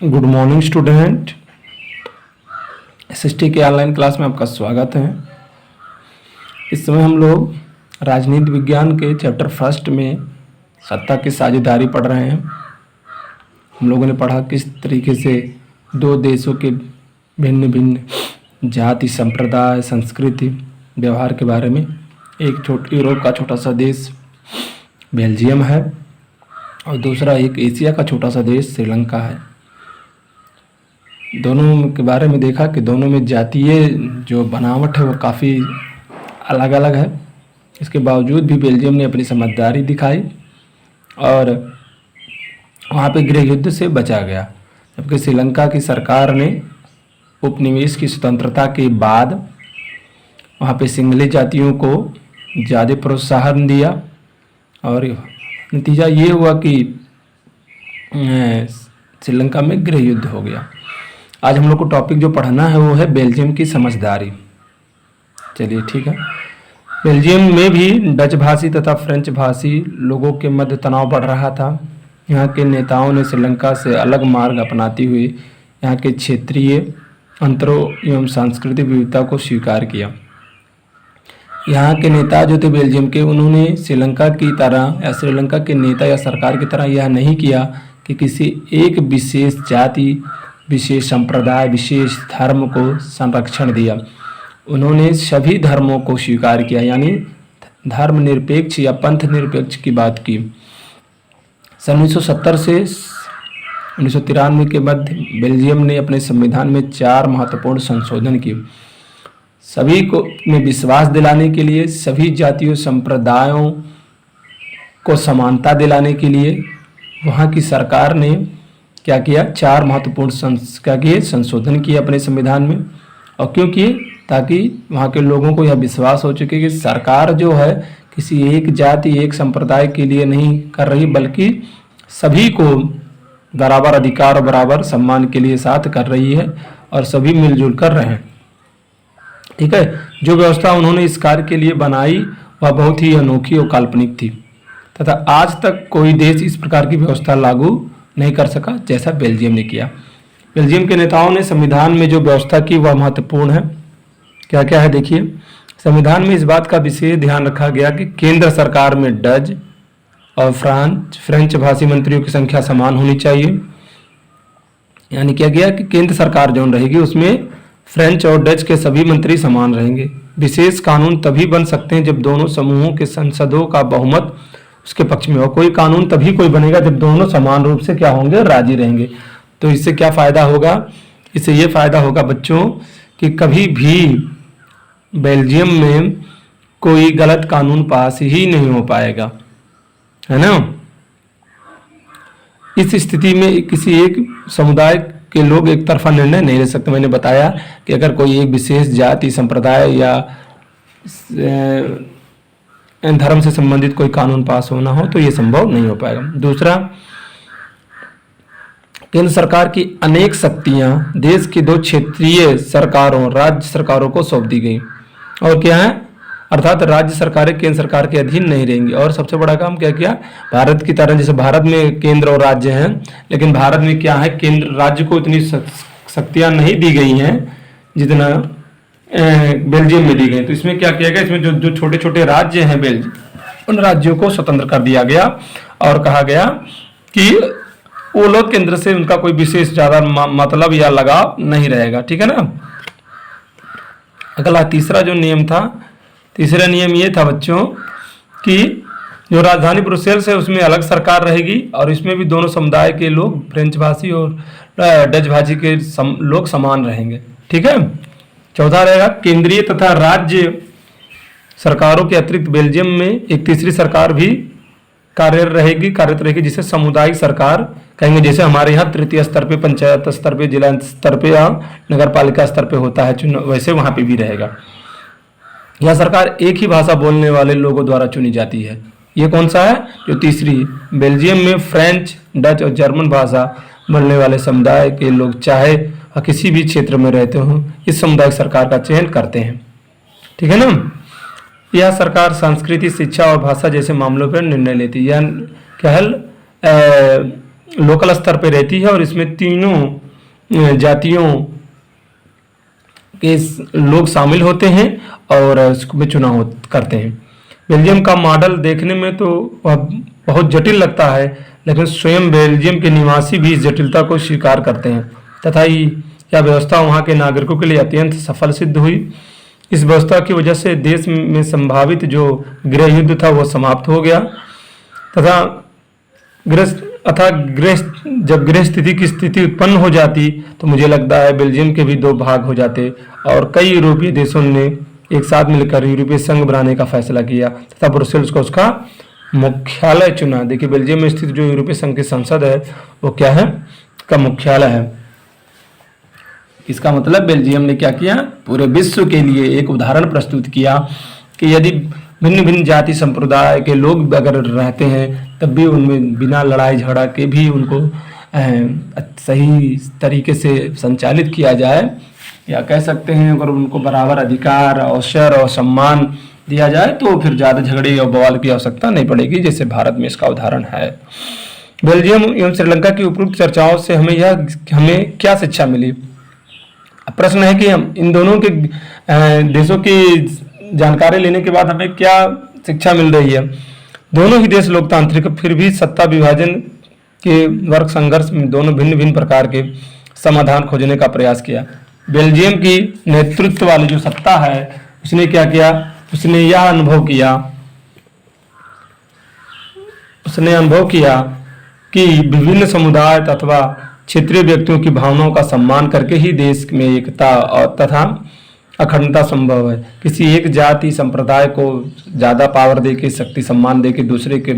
Good morning student. SST के online class में आपका स्वागत है। इस समय हम लोग राजनीति विज्ञान के चैप्टर फर्स्ट में सत्ता की साझेदारी पढ़ रहे हैं। हम लोगों ने पढ़ा किस तरीके से दो देशों के भिन्न भिन्न जाति, संप्रदाय, संस्कृति, व्यवहार के बारे में। एक यूरोप का छोटा सा देश बेल्जियम है और दूसरा एक एशिया का छोटा सा देश श्रीलंका है। दोनों के बारे में देखा कि दोनों में जातीय जो बनावट है वो काफ़ी अलग अलग है। इसके बावजूद भी बेल्जियम ने अपनी समझदारी दिखाई और वहाँ पे गृह युद्ध से बचा गया, जबकि श्रीलंका की सरकार ने उपनिवेश की स्वतंत्रता के बाद वहाँ पे सिंगले जातियों को ज़्यादा प्रोत्साहन दिया और नतीजा ये हुआ कि श्रीलंका में गृह युद्ध हो गया। आज हम लोग को टॉपिक जो पढ़ना है वो है बेल्जियम की समझदारी। चलिए ठीक है। बेल्जियम में भी डच भाषी तथा फ्रेंच भाषी लोगों के मध्य तनाव बढ़ रहा था। यहाँ के नेताओं ने श्रीलंका से अलग मार्ग अपनाते हुए यहाँ के क्षेत्रीय अंतरों एवं सांस्कृतिक विविधता को स्वीकार किया। यहाँ के नेता जो थे बेल्जियम के, उन्होंने श्रीलंका की तरह या श्रीलंका के नेता या सरकार की तरह यह नहीं किया कि किसी एक विशेष जाति, विशेष संप्रदाय, विशेष धर्म को संरक्षण दिया। उन्होंने सभी धर्मों को स्वीकार किया, यानी धर्मनिरपेक्ष या पंथ निरपेक्ष की बात की। सन 1970 से 1993 के मध्य बेल्जियम ने अपने संविधान में 4 महत्वपूर्ण संशोधन किए। सभी को में विश्वास दिलाने के लिए, सभी जातियों संप्रदायों को समानता दिलाने के लिए वहाँ की सरकार ने क्या किया, 4 महत्वपूर्ण संशोधन किए अपने संविधान में। और क्यों किए? ताकि वहाँ के लोगों को यह विश्वास हो चुके कि सरकार जो है किसी एक जाति, एक संप्रदाय के लिए नहीं कर रही, बल्कि सभी को बराबर अधिकार और बराबर सम्मान के लिए साथ कर रही है और सभी मिलजुल कर रहे हैं। ठीक है। जो व्यवस्था उन्होंने इस कार्य के लिए बनाई वह बहुत ही अनोखी और काल्पनिक थी तथा आज तक कोई देश इस प्रकार की व्यवस्था लागू नहीं कर सका जैसा बेल्जियम ने किया। बेल्जियम के नेताओं ने संविधान में जो व्यवस्था की वह महत्वपूर्ण है। क्या क्या है देखिए। संविधान में इस बात का विशेष ध्यान रखा गया कि केंद्र सरकार में डच और फ्रेंच भाषी मंत्रियों की संख्या समान होनी चाहिए। यानी क्या गया कि केंद्र सरकार जो रहेगी उसमें फ्रेंच और डच के सभी मंत्री समान रहेंगे। विशेष कानून तभी बन सकते हैं जब दोनों समूहों के संसदों का बहुमत उसके पक्ष में हो। कोई कानून तभी कोई बनेगा जब दोनों समान रूप से क्या होंगे, राजी रहेंगे। तो इससे क्या फायदा होगा? इससे ये फायदा होगा बच्चों कि कभी भी बेल्जियम में कोई गलत कानून पास ही नहीं हो पाएगा, है ना। इस स्थिति में किसी एक समुदाय के लोग एक तरफा निर्णय नहीं ले सकते। मैंने बताया कि अगर कोई एक विशेष जाति, संप्रदाय या धर्म से संबंधित कोई कानून पास होना हो तो ये संभव नहीं हो पाएगा। दूसरा, केंद्र सरकार की अनेक शक्तियां देश की 2 क्षेत्रीय सरकारों, राज्य सरकारों को सौंप दी गई। और क्या है? अर्थात राज्य सरकारें केंद्र सरकार के अधीन नहीं रहेंगी। और सबसे बड़ा काम क्या किया? भारत की तरह, जैसे भारत में केंद्र और राज्य हैं, लेकिन भारत में क्या है, केंद्र राज्य को इतनी शक्तियां नहीं दी गई हैं जितना बेल्जियम में दी गई। तो इसमें क्या किया गया, इसमें जो छोटे छोटे राज्य हैं बेल्जियम, उन राज्यों को स्वतंत्र कर दिया गया और कहा गया कि वो लोग केंद्र से उनका कोई विशेष ज्यादा मतलब या लगाव नहीं रहेगा। ठीक है ना। अगला तीसरा जो नियम था, तीसरा नियम ये था बच्चों कि जो राजधानी ब्रुसेल्स है उसमें अलग सरकार रहेगी और इसमें भी दोनों समुदाय के लोग, फ्रेंच भाषी और डच भाषी के लोग समान रहेंगे। ठीक है। चौथा रहेगा, केंद्रीय तथा राज्य सरकारों के अतिरिक्त बेल्जियम में एक तीसरी सरकार भी कार्यरत रहेगी, जिसे सामुदायिक सरकार कहेंगे। जैसे हमारे यहाँ तृतीय स्तर पे, पंचायत स्तर पे, जिला स्तर पे या नगर पालिका स्तर पे होता है चुनाव, वैसे वहाँ पे भी रहेगा। यह सरकार एक ही भाषा बोलने वाले लोगों द्वारा चुनी जाती है। ये कौन सा है? जो तीसरी। बेल्जियम में फ्रेंच, डच और जर्मन भाषा बोलने वाले समुदाय के लोग चाहे किसी भी क्षेत्र में रहते हों, इस समुदाय सरकार का चयन करते हैं। ठीक है ना। यह सरकार संस्कृति, शिक्षा और भाषा जैसे मामलों पर निर्णय लेती है। क्या है? लोकल स्तर पे रहती है और इसमें तीनों जातियों के लोग शामिल होते हैं और इसमें चुनाव करते हैं। बेल्जियम का मॉडल देखने में तो वह बहुत जटिल लगता है, लेकिन स्वयं बेल्जियम के निवासी भी इस जटिलता को स्वीकार करते हैं तथा यह व्यवस्था वहाँ के नागरिकों के लिए अत्यंत सफल सिद्ध हुई। इस व्यवस्था की वजह से देश में संभावित जो गृह युद्ध था वो समाप्त हो गया तथा जब गृह स्थिति की स्थिति उत्पन्न हो जाती तो मुझे लगता है बेल्जियम के भी दो भाग हो जाते और कई यूरोपीय देशों ने एक साथ मिलकर यूरोपीय संघ बनाने का फैसला किया तथा ब्रुसेल्स को उसका मुख्यालय चुना। देखिए बेल्जियम में स्थित जो यूरोपीय संघ की संसद है वो क्या है, का मुख्यालय है। इसका मतलब बेल्जियम ने क्या किया, पूरे विश्व के लिए एक उदाहरण प्रस्तुत किया कि यदि भिन्न भिन्न जाति संप्रदाय के लोग अगर रहते हैं तब भी उनमें बिना लड़ाई झगड़ा के भी उनको सही तरीके से संचालित किया जाए, या कह सकते हैं अगर उनको बराबर अधिकार, अवसर और सम्मान दिया जाए तो फिर ज़्यादा झगड़े और बवाल की आवश्यकता नहीं पड़ेगी, जैसे भारत में इसका उदाहरण है। बेल्जियम एवं श्रीलंका की उपरोक्त चर्चाओं से हमें क्या शिक्षा मिली। प्रश्न है कि हम इन दोनों के देशों की जानकारी लेने के बाद हमें क्या शिक्षा मिल रही है। दोनों ही देश लोकतांत्रिक, फिर भी सत्ता विभाजन के वर्ग संघर्ष में दोनों भिन्न भिन्न प्रकार के समाधान खोजने का प्रयास किया। बेल्जियम की नेतृत्व वाली जो सत्ता है उसने क्या किया, उसने अनुभव किया कि विभिन्न समुदाय अथवा क्षेत्रीय व्यक्तियों की भावनाओं का सम्मान करके ही देश में एकता और तथा अखंडता संभव है। किसी एक जाति संप्रदाय को ज़्यादा पावर दे के, शक्ति सम्मान दे के दूसरे के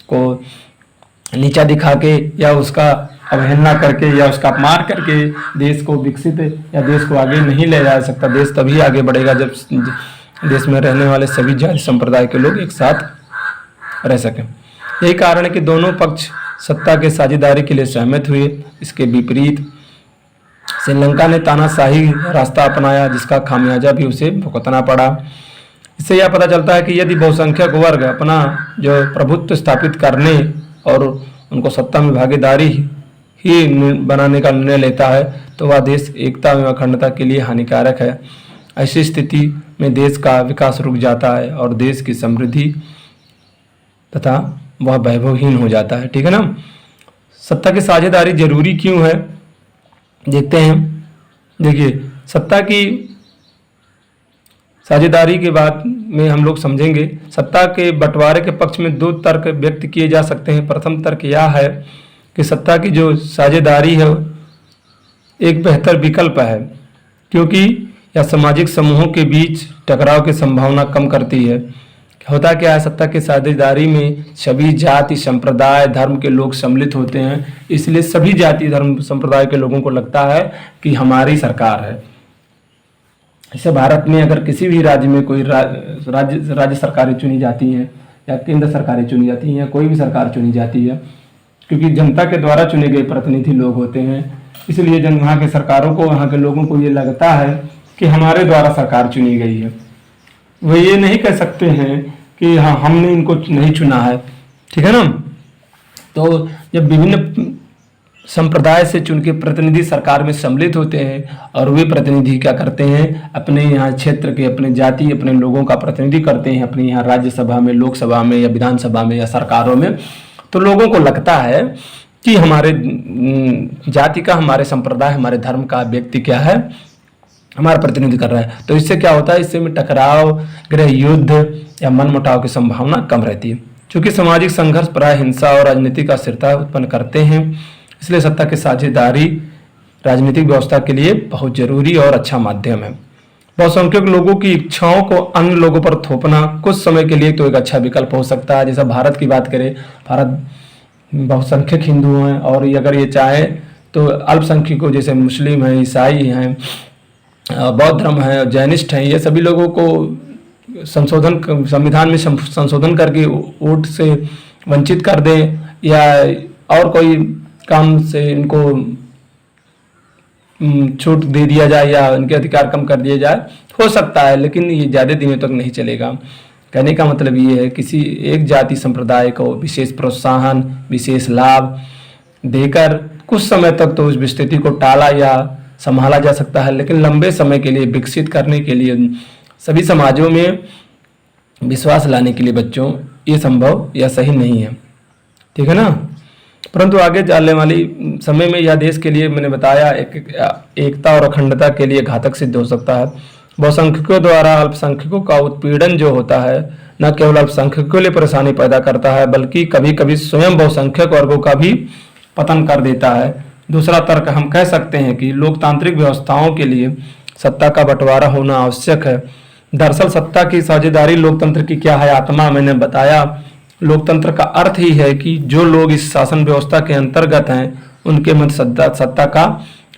को नीचा दिखा के या उसका अवहेलना करके या उसका अपमान करके देश को विकसित या देश को आगे नहीं ले जा सकता। देश तभी आगे बढ़ेगा जब देश में रहने वाले सभी जाति संप्रदाय के लोग एक साथ रह सकें। यही कारण है कि दोनों पक्ष सत्ता के साझेदारी के लिए सहमत हुए। इसके विपरीत श्रीलंका ने तानाशाही रास्ता अपनाया जिसका खामियाजा भी उसे भुगतना पड़ा। इससे यह पता चलता है कि यदि बहुसंख्यक वर्ग अपना जो प्रभुत्व स्थापित करने और उनको सत्ता में भागीदारी ही बनाने का निर्णय लेता है तो वह देश एकता एवं अखंडता के लिए हानिकारक है। ऐसी स्थिति में देश का विकास रुक जाता है और देश की समृद्धि तथा वह वैभवहीन हो जाता है। ठीक है ना। सत्ता की साझेदारी जरूरी क्यों है देखते हैं। देखिए सत्ता की साझेदारी के बाद में हम लोग समझेंगे सत्ता के बंटवारे के पक्ष में दो तर्क व्यक्त किए जा सकते हैं। प्रथम तर्क यह है कि सत्ता की जो साझेदारी है एक बेहतर विकल्प है क्योंकि यह सामाजिक समूहों के बीच टकराव की संभावना कम करती है। होता क्या है, सत्ता की साझेदारी में सभी जाति संप्रदाय धर्म के लोग सम्मिलित होते हैं, इसलिए सभी जाति धर्म संप्रदाय के लोगों को लगता है कि हमारी सरकार है। जैसे भारत में अगर किसी भी राज्य में कोई राज्य सरकारें चुनी जाती हैं या केंद्र सरकारें चुनी जाती हैं या कोई भी सरकार चुनी जाती है, क्योंकि जनता के द्वारा चुने गए प्रतिनिधि लोग होते हैं, इसलिए वहाँ के सरकारों को, वहाँ के लोगों को ये लगता है कि हमारे द्वारा सरकार चुनी गई है। वो ये नहीं कह सकते हैं कि हाँ हमने इनको नहीं चुना है। ठीक है ना। तो जब विभिन्न संप्रदाय से चुन के प्रतिनिधि सरकार में सम्मिलित होते हैं और वे प्रतिनिधि क्या करते हैं, अपने यहाँ क्षेत्र के, अपने जाति, अपने लोगों का प्रतिनिधि करते हैं अपने यहाँ राज्यसभा में, लोकसभा में या विधानसभा में या सरकारों में, तो लोगों को लगता है कि हमारे जाति का, हमारे संप्रदाय, हमारे धर्म का व्यक्ति क्या है, हमारा प्रतिनिधि कर रहा है। तो इससे क्या होता है, इससे में टकराव, गृह युद्ध या मनमुटाव की संभावना कम रहती है। क्योंकि सामाजिक संघर्ष प्राय हिंसा और राजनीतिक अस्थिरता उत्पन्न करते हैं, इसलिए सत्ता की साझेदारी राजनीतिक व्यवस्था के लिए बहुत जरूरी और अच्छा माध्यम है। बहुसंख्यक लोगों की इच्छाओं को अन्य लोगों पर थोपना कुछ समय के लिए तो एक अच्छा विकल्प हो सकता है। जैसा भारत की बात करें, भारत बहुसंख्यक हिंदू हैं और अगर ये चाहे तो अल्पसंख्यकों जैसे मुस्लिम हैं, ईसाई हैं, बौद्ध धर्म है, जैनिस्ट हैं, ये सभी लोगों को संविधान में संशोधन करके वोट से वंचित कर दें या और कोई काम से इनको छूट दे दिया जाए या उनके अधिकार कम कर दिए जाए, हो सकता है, लेकिन ये ज़्यादा दिनों तक नहीं चलेगा। कहने का मतलब ये है किसी एक जाति संप्रदाय को विशेष प्रोत्साहन, विशेष लाभ देकर कुछ समय तक तो उस स्थिति को टाला या संभाला जा सकता है, लेकिन लंबे समय के लिए विकसित करने के लिए सभी समाजों में विश्वास लाने के लिए बच्चों ये संभव या सही नहीं है। ठीक है ना। परंतु आगे जाने वाली समय में यह देश के लिए मैंने बताया एकता और अखंडता के लिए घातक सिद्ध हो सकता है। बहुसंख्यकों द्वारा अल्पसंख्यकों का उत्पीड़न जो होता है न केवल अल्पसंख्यकों के लिए परेशानी पैदा करता है बल्कि कभी कभी स्वयं बहुसंख्यक वर्गों का भी पतन कर देता है। दूसरा तर्क हम कह सकते हैं कि लोकतांत्रिक व्यवस्थाओं के लिए सत्ता का बंटवारा होना आवश्यक है। दरअसल सत्ता की साझेदारी लोकतंत्र की क्या है आत्मा मैंने बताया। लोकतंत्र का अर्थ ही है कि जो लोग इस शासन व्यवस्था के अंतर्गत हैं उनके मध्य सत्ता का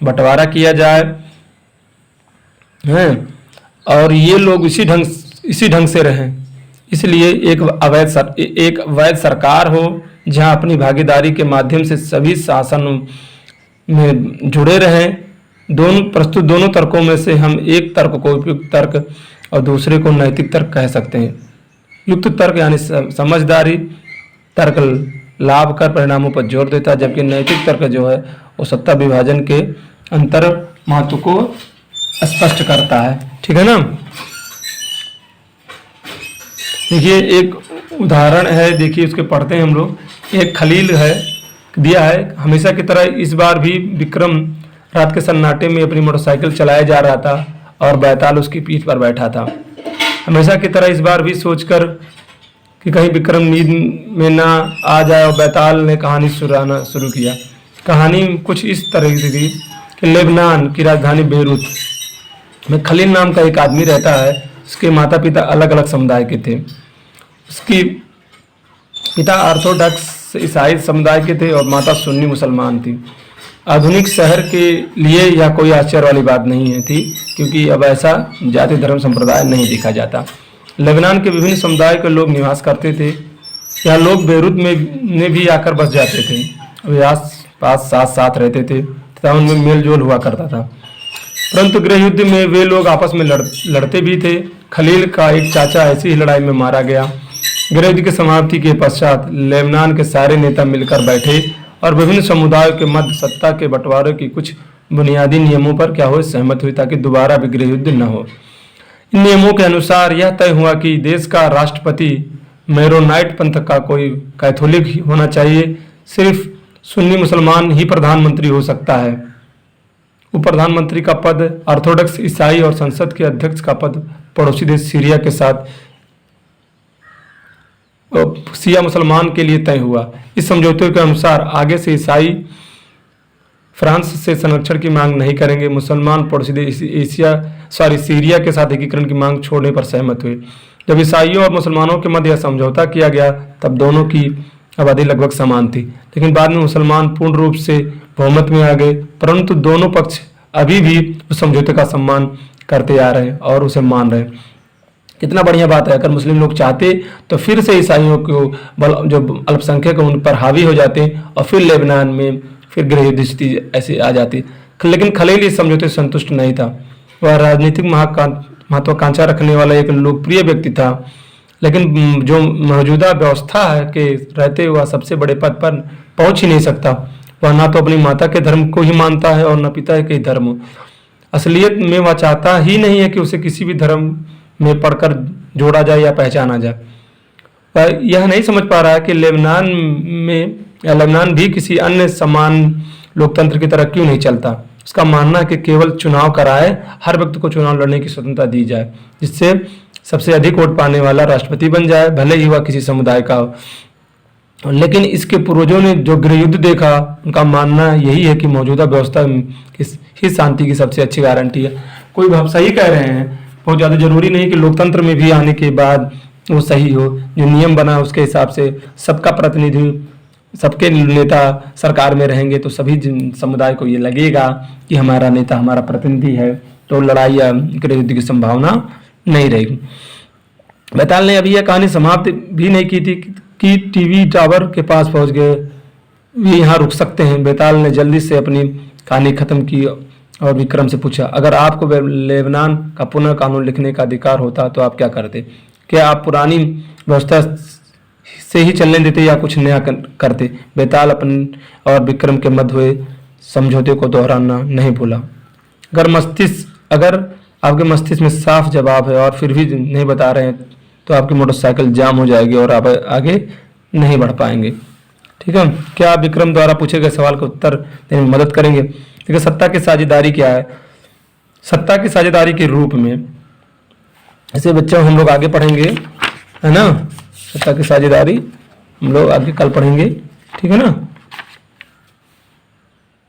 बंटवारा किया जाए हैं और ये लोग इसी ढंग से रहें। इसलिए एक वैध सरकार हो जहां अपनी भागीदारी के माध्यम से सभी शासन में जुड़े रहें। प्रस्तुत दोनों तर्कों में से हम एक तर्क को उपयुक्त तर्क और दूसरे को नैतिक तर्क कह सकते हैं। युक्त तर्क यानी समझदारी तर्क लाभ कर परिणामों पर जोर देता है, जबकि नैतिक तर्क जो है वो सत्ता विभाजन के अंतर महत्व को स्पष्ट करता है। ठीक है ना। देखिए एक उदाहरण है, देखिए उसके पढ़ते हैं हम लोग। एक खलील है दिया है, हमेशा की तरह इस बार भी विक्रम रात के सन्नाटे में अपनी मोटरसाइकिल चलाया जा रहा था और बैताल उसकी पीठ पर बैठा था। हमेशा की तरह इस बार भी सोचकर कि कहीं विक्रम नींद में ना आ जाए और बैताल ने कहानी सुनाना शुरू किया। कहानी कुछ इस तरह की थी कि लेबनान की राजधानी बेरूत में खलील नाम का एक आदमी रहता है। उसके माता पिता अलग अलग समुदाय के थे। उसकी पिता ऑर्थोडॉक्स ईसाई समुदाय के थे और माता सुन्नी मुसलमान थी। आधुनिक शहर के लिए यह कोई आश्चर्य वाली बात नहीं है थी, क्योंकि अब ऐसा जाति धर्म संप्रदाय नहीं देखा जाता। लेबनान के विभिन्न समुदाय के लोग निवास करते थे। यहाँ लोग बेरूत में भी आकर बस जाते थे। वे आस पास साथ साथ रहते थे तथा उनमें मेल जोल हुआ करता था। परंतु गृह युद्ध में वे लोग आपस में लड़ते भी थे। खलील का एक चाचा ऐसी ही लड़ाई में मारा गया। गृह युद्ध की समाप्ति के पश्चात लेबनान के सारे नेता मिलकर बैठे और विभिन्न समुदायों के मध्य सत्ता के बंटवारे की कुछ बुनियादी नियमों पर क्या हो सहमत हुई ताकि दोबारा भी गृह युद्ध न हो। इन नियमों के अनुसार यह तय हुआ कि देश का राष्ट्रपति मेरोनाइट पंथ का कोई कैथोलिक ही होना चाहिए। सिर्फ सुन्नी मुसलमान ही प्रधानमंत्री हो सकता है। उप प्रधानमंत्री का पद ऑर्थोडॉक्स ईसाई और संसद के अध्यक्ष का पद पड़ोसी देश सीरिया के साथ शिया मुसलमान के लिए तय हुआ। इस समझौते के अनुसार आगे से ईसाई फ्रांस से संरक्षण की मांग नहीं करेंगे। मुसलमान पड़ोसी देश सीरिया के साथ एकीकरण की मांग छोड़ने पर सहमत हुए। जब ईसाइयों और मुसलमानों के मध्य यह समझौता किया गया तब दोनों की आबादी लगभग समान थी, लेकिन बाद में मुसलमान पूर्ण रूप से बहुमत में आ गए। परंतु दोनों पक्ष अभी भी उस समझौते का सम्मान करते आ रहे हैं और उसे मान रहे हैं। कितना बढ़िया बात है। अगर मुस्लिम लोग चाहते तो फिर से ईसाइयों को जो अल्पसंख्यक उन पर हावी हो जाते और फिर लेबनान में फिर गृह युद्ध स्थिति ऐसे आ जाती। लेकिन खलील इस समझौते से संतुष्ट नहीं था। वह राजनीतिक महत्वाकांक्षा रखने वाला एक लोकप्रिय व्यक्ति था, लेकिन जो मौजूदा व्यवस्था है के रहते हुआ सबसे बड़े पद पर पहुंच ही नहीं सकता। वह ना तो अपनी माता के धर्म को ही मानता है और न पिता के धर्म। असलियत में वह चाहता ही नहीं है कि उसे किसी भी धर्म में पढ़कर जोड़ा जाए या पहचाना जाए। वह यह नहीं समझ पा रहा है कि लेबनान भी किसी अन्य समान लोकतंत्र की तरह क्यों नहीं चलता। उसका मानना है कि केवल चुनाव कराए, हर व्यक्ति को चुनाव लड़ने की स्वतंत्रता दी जाए, जिससे सबसे अधिक वोट पाने वाला राष्ट्रपति बन जाए, भले ही वह किसी समुदाय का हो। लेकिन इसके पूर्वजों ने जो गृह युद्ध देखा, उनका मानना यही है कि मौजूदा व्यवस्था ही शांति की सबसे अच्छी गारंटी है। कोई भाव सही कह रहे हैं। बहुत ज़्यादा जरूरी नहीं कि लोकतंत्र में भी आने के बाद वो सही हो। जो नियम बना उसके हिसाब से सबका प्रतिनिधि, सबके नेता सरकार में रहेंगे तो सभी समुदाय को ये लगेगा कि हमारा नेता हमारा प्रतिनिधि है, तो लड़ाई या गृह युद्ध की संभावना नहीं रहेगी। बैताल ने अभी यह कहानी समाप्त भी नहीं की थी कि टीवी टावर के पास पहुंच गए। वे यहाँ रुक सकते हैं। बैताल ने जल्दी से अपनी कहानी खत्म की और विक्रम से पूछा, अगर आपको लेबनान का पुनः कानून लिखने का अधिकार होता तो आप क्या करते? क्या आप पुरानी व्यवस्था से ही चलने देते या कुछ नया करते। बेताल अपन और विक्रम के मध्य हुए समझौते को दोहराना नहीं भूला। अगर आपके मस्तिष्क में साफ जवाब है और फिर भी नहीं बता रहे हैं तो आपकी मोटरसाइकिल जाम हो जाएगी और आप आगे नहीं बढ़ पाएंगे। ठीक है, क्या आप विक्रम द्वारा पूछे गए सवाल का उत्तर देने में मदद करेंगे? देखिए, सत्ता की साझेदारी क्या है? सत्ता की साझेदारी के रूप में ऐसे बच्चों हम लोग आगे पढ़ेंगे, है ना। सत्ता की साझेदारी हम लोग आगे कल पढ़ेंगे, ठीक है ना।